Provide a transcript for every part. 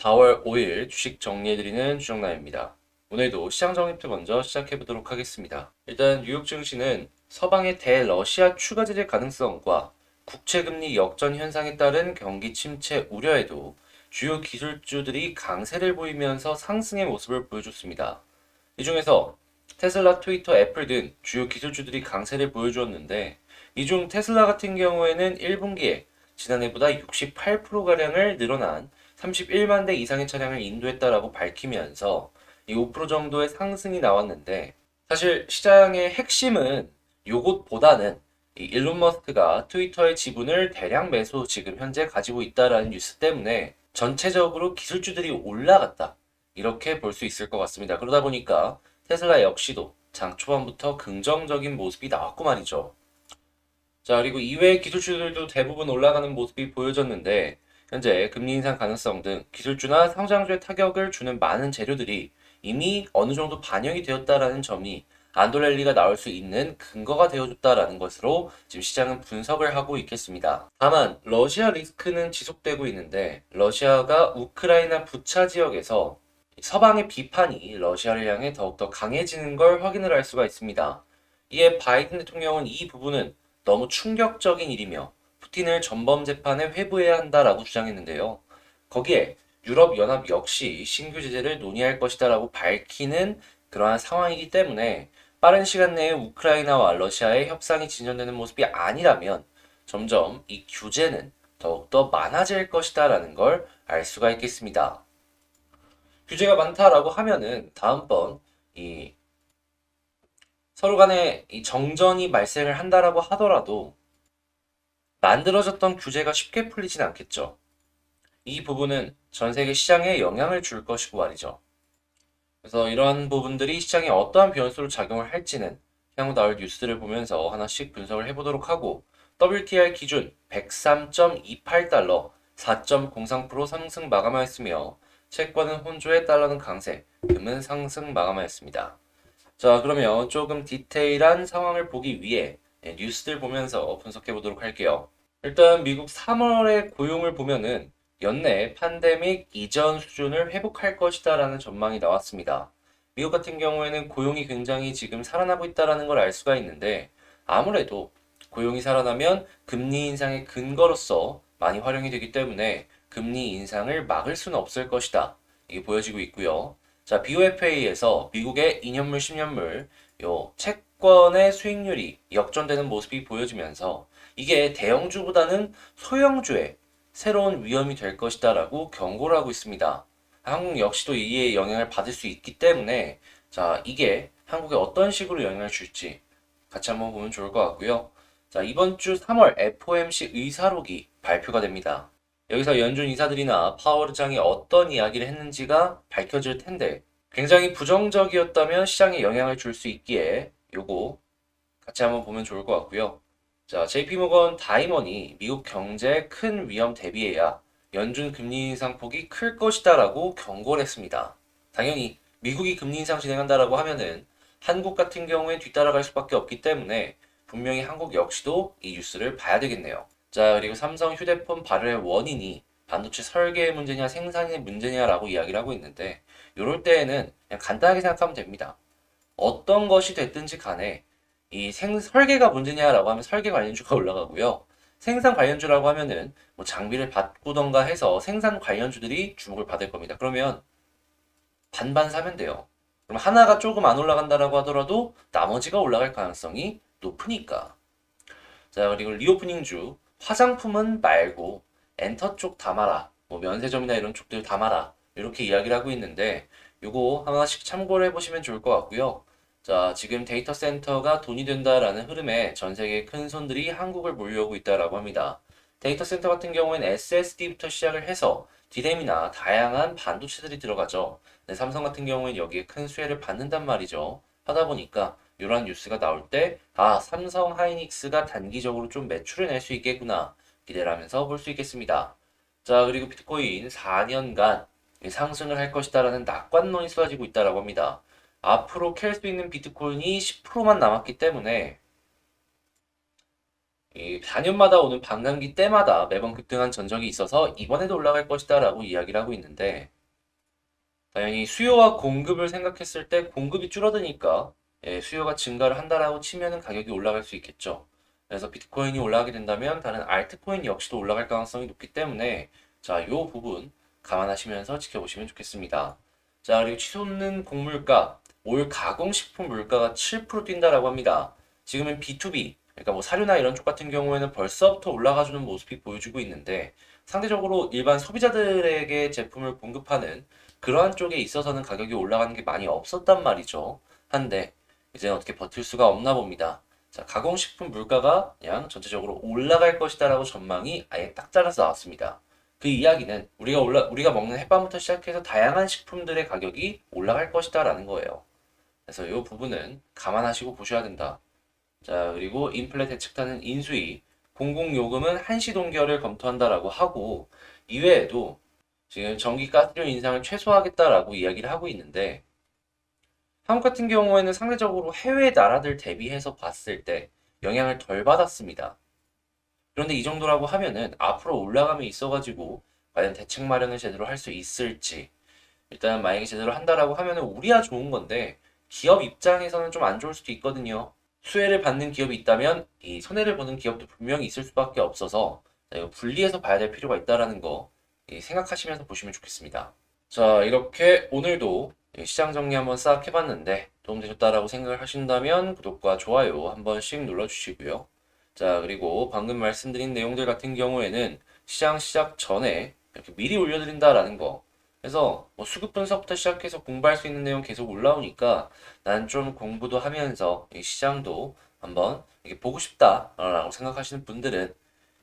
4월 5일 주식 정리해드리는 주정남입니다. 오늘도 시장 정리부터 먼저 시작해보도록 하겠습니다. 일단 뉴욕 증시는 서방의 대러시아 추가 제재 가능성과 국채금리 역전 현상에 따른 경기 침체 우려에도 주요 기술주들이 강세를 보이면서 상승의 모습을 보여줬습니다. 이 중에서 테슬라, 트위터, 애플 등 주요 기술주들이 강세를 보여주었는데, 이 중 테슬라 같은 경우에는 1분기에 지난해보다 68%가량을 늘어난 31만 대 이상의 차량을 인도했다라고 밝히면서 이 5% 정도의 상승이 나왔는데, 사실 시장의 핵심은 요것보다는 이 일론 머스크가 트위터의 지분을 대량 매수 지금 현재 가지고 있다라는 뉴스 때문에 전체적으로 기술주들이 올라갔다, 이렇게 볼 수 있을 것 같습니다. 그러다 보니까 테슬라 역시도 장 초반부터 긍정적인 모습이 나왔고 말이죠. 자, 그리고 이외의 기술주들도 대부분 올라가는 모습이 보여졌는데, 현재 금리 인상 가능성 등 기술주나 상장주에 타격을 주는 많은 재료들이 이미 어느 정도 반영이 되었다라는 점이 안도랠리가 나올 수 있는 근거가 되어줬다라는 것으로 지금 시장은 분석을 하고 있겠습니다. 다만 러시아 리스크는 지속되고 있는데, 러시아가 우크라이나 부차 지역에서 서방의 비판이 러시아를 향해 더욱더 강해지는 걸 확인을 할 수가 있습니다. 이에 바이든 대통령은 이 부분은 너무 충격적인 일이며 푸틴을 전범 재판에 회부해야 한다라고 주장했는데요. 거기에 유럽연합 역시 신규 제재를 논의할 것이다라고 밝히는 그러한 상황이기 때문에 빠른 시간 내에 우크라이나와 러시아의 협상이 진전되는 모습이 아니라면 점점 이 규제는 더욱더 많아질 것이다라는 걸 알 수가 있겠습니다. 규제가 많다라고 하면은 다음번 이 서로 간에 이 정전이 발생을 한다라고 하더라도 만들어졌던 규제가 쉽게 풀리진 않겠죠. 이 부분은 전 세계 시장에 영향을 줄 것이고 말이죠. 그래서 이러한 부분들이 시장에 어떠한 변수로 작용을 할지는 향후 나올 뉴스를 보면서 하나씩 분석을 해보도록 하고, WTI 기준 103.28달러 4.03% 상승 마감하였으며, 채권은 혼조에 달러는 강세, 금은 상승 마감하였습니다. 자, 그러면 조금 디테일한 상황을 보기 위해 뉴스들 보면서 분석해 보도록 할게요. 일단 미국 3월의 고용을 보면은 연내 팬데믹 이전 수준을 회복할 것이다라는 전망이 나왔습니다. 미국 같은 경우에는 고용이 굉장히 지금 살아나고 있다라는 걸 알 수가 있는데, 아무래도 고용이 살아나면 금리 인상의 근거로서 많이 활용이 되기 때문에 금리 인상을 막을 수는 없을 것이다, 이게 보여지고 있고요. 자, BOFA에서 미국의 2년물, 10년물 요 채권의 수익률이 역전되는 모습이 보여지면서 이게 대형주보다는 소형주의 새로운 위험이 될 것이다라고 경고를 하고 있습니다. 한국 역시도 이에 영향을 받을 수 있기 때문에, 자, 이게 한국에 어떤 식으로 영향을 줄지 같이 한번 보면 좋을 것 같고요. 자, 이번 주 3월 FOMC 의사록이 발표가 됩니다. 여기서 연준 이사들이나 파월 의장이 어떤 이야기를 했는지가 밝혀질 텐데, 굉장히 부정적이었다면 시장에 영향을 줄 수 있기에 요거 같이 한번 보면 좋을 것 같고요. 자, JP모건 다이먼이 미국 경제의 큰 위험 대비해야 연준 금리 인상 폭이 클 것이다라고 경고를 했습니다. 당연히 미국이 금리 인상 진행한다라고 하면은 한국 같은 경우에 뒤따라갈 수밖에 없기 때문에 분명히 한국 역시도 이 뉴스를 봐야 되겠네요. 자, 그리고 삼성 휴대폰 발효의 원인이 반도체 설계의 문제냐 생산의 문제냐라고 이야기를 하고 있는데, 이럴 때에는 그냥 간단하게 생각하면 됩니다. 어떤 것이 됐든지 간에 이 설계가 문제냐라고 하면 설계 관련주가 올라가고요. 생산 관련주라고 하면은 뭐 장비를 바꾸던가 해서 생산 관련주들이 주목을 받을 겁니다. 그러면 반반 사면 돼요. 그럼 하나가 조금 안 올라간다라고 하더라도 나머지가 올라갈 가능성이 높으니까. 자, 그리고 리오프닝주 화장품은 말고 엔터 쪽 담아라, 뭐 면세점이나 이런 쪽들 담아라, 이렇게 이야기를 하고 있는데 요거 하나씩 참고를 해보시면 좋을 것 같고요. 자, 지금 데이터 센터가 돈이 된다라는 흐름에 전 세계 큰 손들이 한국을 몰려오고 있다라고 합니다. 데이터 센터 같은 경우에는 SSD부터 시작을 해서 디램이나 다양한 반도체들이 들어가죠. 근데 삼성 같은 경우에는 여기에 큰 수혜를 받는단 말이죠. 하다 보니까 이런 뉴스가 나올 때, 아, 삼성 하이닉스가 단기적으로 좀 매출을 낼 수 있겠구나, 기대를 하면서 볼 수 있겠습니다. 자, 그리고 비트코인 4년간 상승을 할 것이다라는 낙관론이 쏟아지고 있다라고 합니다. 앞으로 캘 수 있는 비트코인이 10%만 남았기 때문에 이 4년마다 오는 반감기 때마다 매번 급등한 전적이 있어서 이번에도 올라갈 것이다라고 이야기를 하고 있는데, 당연히 수요와 공급을 생각했을 때 공급이 줄어드니까 수요가 증가를 한다라고 치면은 가격이 올라갈 수 있겠죠. 그래서 비트코인이 올라가게 된다면 다른 알트코인 역시도 올라갈 가능성이 높기 때문에 자, 요 부분 감안하시면서 지켜보시면 좋겠습니다. 자, 그리고 치솟는 곡물가, 올 가공식품 물가가 7% 뛴다라고 합니다. 지금은 B2B, 그러니까 뭐 사료나 이런 쪽 같은 경우에는 벌써부터 올라가주는 모습이 보여주고 있는데 상대적으로 일반 소비자들에게 제품을 공급하는 그러한 쪽에 있어서는 가격이 올라가는 게 많이 없었단 말이죠. 한데 이제는 어떻게 버틸 수가 없나 봅니다. 자, 가공식품 물가가 그냥 전체적으로 올라갈 것이다라고 전망이 아예 딱 잘라서 나왔습니다. 그 이야기는 우리가 먹는 햇반부터 시작해서 다양한 식품들의 가격이 올라갈 것이다라는 거예요. 그래서 이 부분은 감안하시고 보셔야 된다. 자, 그리고 인플레 대책단은 인수위, 공공요금은 한시 동결을 검토한다라고 하고 이외에도 지금 전기 가스료 인상을 최소화하겠다라고 이야기를 하고 있는데 한국 같은 경우에는 상대적으로 해외 나라들 대비해서 봤을 때 영향을 덜 받았습니다. 그런데 이 정도라고 하면은 앞으로 올라감이 있어가지고 과연 대책 마련을 제대로 할 수 있을지 일단 만약에 제대로 한다라고 하면은 우리야 좋은 건데 기업 입장에서는 좀 안 좋을 수도 있거든요. 수혜를 받는 기업이 있다면 이 손해를 보는 기업도 분명히 있을 수밖에 없어서 이거 분리해서 봐야 될 필요가 있다라는 거 생각하시면서 보시면 좋겠습니다. 자, 이렇게 오늘도 시장 정리 한번 싹 해봤는데 도움되셨다라고 생각을 하신다면 구독과 좋아요 한 번씩 눌러주시고요. 자, 그리고 방금 말씀드린 내용들 같은 경우에는 시장 시작 전에 이렇게 미리 올려드린다라는 거. 그래서 뭐 수급 분석부터 시작해서 공부할 수 있는 내용 계속 올라오니까 난 좀 공부도 하면서 이 시장도 한번 이렇게 보고 싶다라고 생각하시는 분들은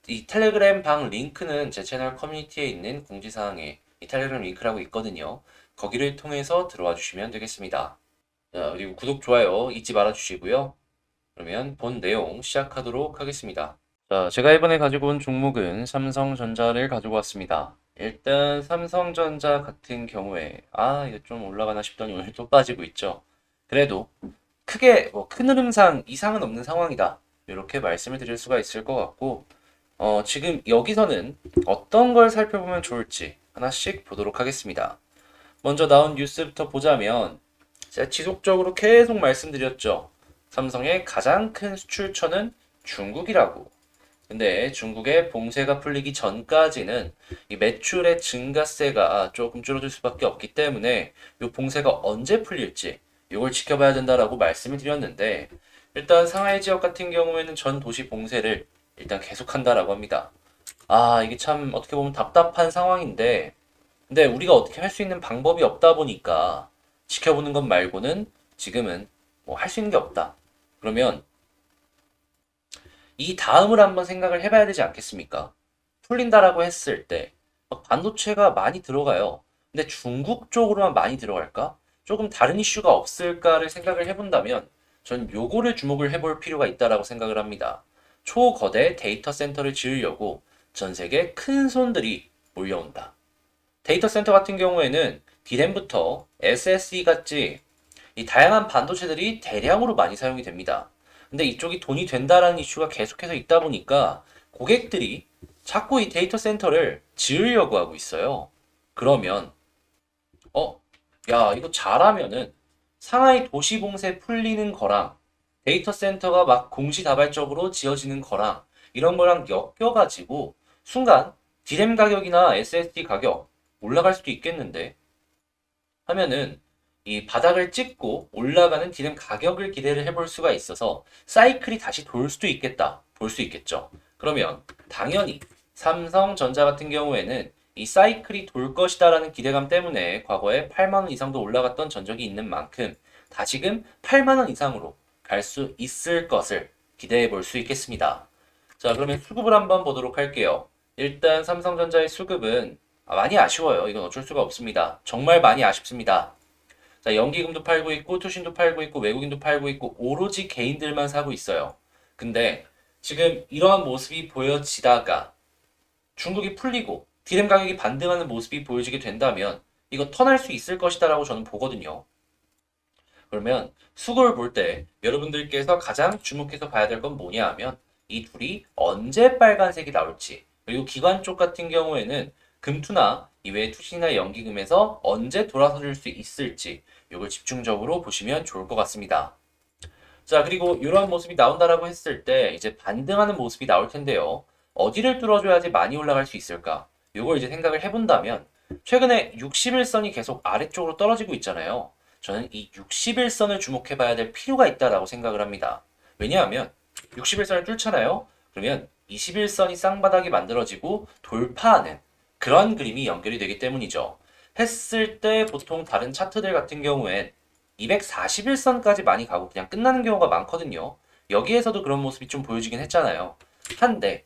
이 텔레그램 방 링크는 제 채널 커뮤니티에 있는 공지사항에 이 텔레그램 링크라고 있거든요. 거기를 통해서 들어와 주시면 되겠습니다. 자, 그리고 구독, 좋아요 잊지 말아 주시고요. 그러면 본 내용 시작하도록 하겠습니다. 자, 제가 이번에 가지고 온 종목은 삼성전자를 가지고 왔습니다. 일단 삼성전자 같은 경우에 이거 좀 올라가나 싶더니 오늘 또 빠지고 있죠. 그래도 크게 뭐 큰 흐름상 이상은 없는 상황이다. 이렇게 말씀을 드릴 수가 있을 것 같고 지금 여기서는 어떤 걸 살펴보면 좋을지 하나씩 보도록 하겠습니다. 먼저 나온 뉴스부터 보자면 제가 지속적으로 계속 말씀드렸죠. 삼성의 가장 큰 수출처는 중국이라고. 근데 중국의 봉쇄가 풀리기 전까지는 이 매출의 증가세가 조금 줄어들 수밖에 없기 때문에 이 봉쇄가 언제 풀릴지 이걸 지켜봐야 된다라고 말씀을 드렸는데 일단 상하이 지역 같은 경우에는 전 도시 봉쇄를 일단 계속한다라고 합니다. 이게 참 어떻게 보면 답답한 상황인데 근데 우리가 어떻게 할 수 있는 방법이 없다 보니까 지켜보는 것 말고는 지금은 뭐 할 수 있는 게 없다. 그러면 이 다음을 한번 생각을 해봐야 되지 않겠습니까? 풀린다라고 했을 때 반도체가 많이 들어가요. 근데 중국 쪽으로만 많이 들어갈까? 조금 다른 이슈가 없을까를 생각을 해본다면 전 요거를 주목을 해볼 필요가 있다라고 생각을 합니다. 초거대 데이터 센터를 지으려고 전 세계 큰 손들이 몰려온다. 데이터 센터 같은 경우에는 D램부터 SSD 같이 이 다양한 반도체들이 대량으로 많이 사용이 됩니다. 근데 이쪽이 돈이 된다라는 이슈가 계속해서 있다 보니까 고객들이 자꾸 이 데이터 센터를 지으려고 하고 있어요. 그러면 야, 이거 잘하면은 상하이 도시 봉쇄 풀리는 거랑 데이터 센터가 막 공시다발적으로 지어지는 거랑 이런 거랑 엮여가지고 순간 D램 가격이나 SSD 가격 올라갈 수도 있겠는데 하면은 이 바닥을 찍고 올라가는 D램 가격을 기대를 해볼 수가 있어서 사이클이 다시 돌 수도 있겠다. 볼 수 있겠죠. 그러면 당연히 삼성전자 같은 경우에는 이 사이클이 돌 것이다라는 기대감 때문에 과거에 8만 원 이상도 올라갔던 전적이 있는 만큼 다시금 8만 원 이상으로 갈 수 있을 것을 기대해 볼 수 있겠습니다. 자, 그러면 수급을 한번 보도록 할게요. 일단 삼성전자의 수급은 많이 아쉬워요. 이건 어쩔 수가 없습니다. 정말 많이 아쉽습니다. 자, 연기금도 팔고 있고, 투신도 팔고 있고, 외국인도 팔고 있고, 오로지 개인들만 사고 있어요. 근데 지금 이러한 모습이 보여지다가 중국이 풀리고 디램 가격이 반등하는 모습이 보여지게 된다면 이거 턴할 수 있을 것이다라고 저는 보거든요. 그러면 수급을 볼 때 여러분들께서 가장 주목해서 봐야 될 건 뭐냐 하면 이 둘이 언제 빨간색이 나올지 그리고 기관 쪽 같은 경우에는 금투나 이외의 투신이나 연기금에서 언제 돌아서줄 수 있을지 이걸 집중적으로 보시면 좋을 것 같습니다. 자, 그리고 이런 모습이 나온다라고 했을 때 이제 반등하는 모습이 나올 텐데요. 어디를 뚫어줘야지 많이 올라갈 수 있을까? 이걸 이제 생각을 해본다면 최근에 60일선이 계속 아래쪽으로 떨어지고 있잖아요. 저는 이 60일선을 주목해 봐야 될 필요가 있다라고 생각을 합니다. 왜냐하면 60일선을 뚫잖아요. 그러면 21선이 쌍바닥이 만들어지고 돌파하는 그런 그림이 연결이 되기 때문이죠. 했을 때 보통 다른 차트들 같은 경우엔 241선까지 많이 가고 그냥 끝나는 경우가 많거든요. 여기에서도 그런 모습이 좀 보여지긴 했잖아요. 한데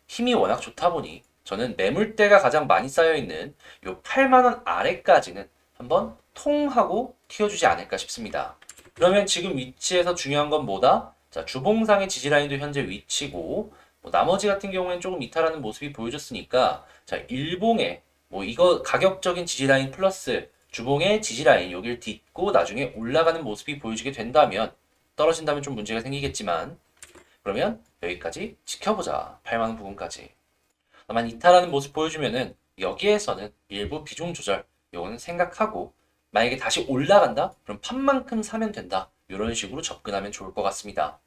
힘이 워낙 좋다 보니 저는 매물대가 가장 많이 쌓여있는 요 8만원 아래까지는 한번 통하고 튀어주지 않을까 싶습니다. 그러면 지금 위치에서 중요한 건 뭐다? 자, 주봉상의 지지라인도 현재 위치고 나머지 같은 경우에는 조금 이탈하는 모습이 보여졌으니까 자, 일봉에 이거 가격적인 지지라인 플러스 주봉의 지지라인 여기를 딛고 나중에 올라가는 모습이 보여지게 된다면 떨어진다면 좀 문제가 생기겠지만 그러면 여기까지 지켜보자. 8만원 부근까지. 다만 이탈하는 모습 보여주면은 여기에서는 일부 비중 조절 요거는 생각하고 만약에 다시 올라간다? 그럼 판만큼 사면 된다. 이런 식으로 접근하면 좋을 것 같습니다.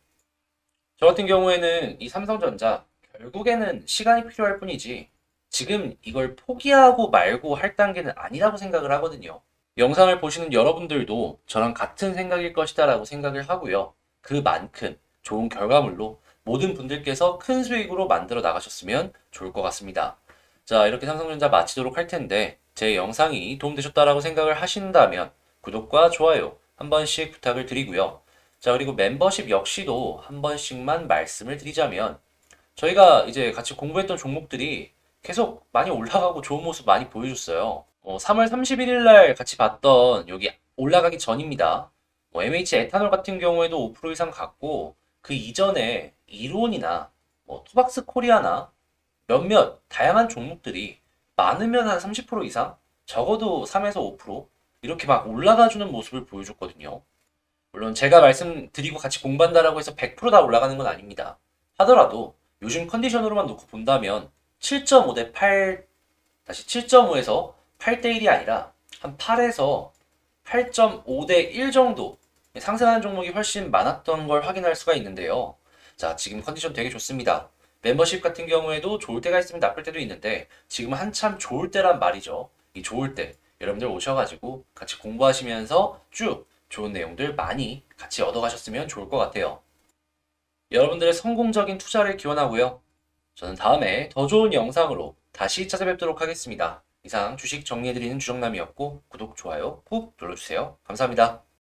저 같은 경우에는 이 삼성전자 결국에는 시간이 필요할 뿐이지 지금 이걸 포기하고 말고 할 단계는 아니라고 생각을 하거든요. 영상을 보시는 여러분들도 저랑 같은 생각일 것이다 라고 생각을 하고요. 그만큼 좋은 결과물로 모든 분들께서 큰 수익으로 만들어 나가셨으면 좋을 것 같습니다. 자, 이렇게 삼성전자 마치도록 할 텐데 제 영상이 도움되셨다라고 생각을 하신다면 구독과 좋아요 한 번씩 부탁을 드리고요. 자, 그리고 멤버십 역시도 한 번씩만 말씀을 드리자면 저희가 이제 같이 공부했던 종목들이 계속 많이 올라가고 좋은 모습 많이 보여줬어요. 3월 31일 날 같이 봤던 여기 올라가기 전입니다. MH 에탄올 같은 경우에도 5% 이상 갔고 그 이전에 이론이나 토박스 코리아나 몇몇 다양한 종목들이 많으면 한 30% 이상 적어도 3에서 5% 이렇게 막 올라가주는 모습을 보여줬거든요. 물론 제가 말씀드리고 같이 공부한다라고 해서 100%다 올라가는 건 아닙니다. 하더라도 요즘 컨디션으로만 놓고 본다면 7.5 대 8, 다시 7.5에서 8대 1이 아니라 한 8에서 8.5 대 1 정도 상승하는 종목이 훨씬 많았던 걸 확인할 수가 있는데요. 자, 지금 컨디션 되게 좋습니다. 멤버십 같은 경우에도 좋을 때가 있으면 나쁠 때도 있는데 지금은 한참 좋을 때란 말이죠. 이 좋을 때 여러분들 오셔가지고 같이 공부하시면서 쭉 좋은 내용들 많이 같이 얻어가셨으면 좋을 것 같아요. 여러분들의 성공적인 투자를 기원하고요. 저는 다음에 더 좋은 영상으로 다시 찾아뵙도록 하겠습니다. 이상 주식 정리해드리는 주정남이었고 구독, 좋아요 꾹 눌러주세요. 감사합니다.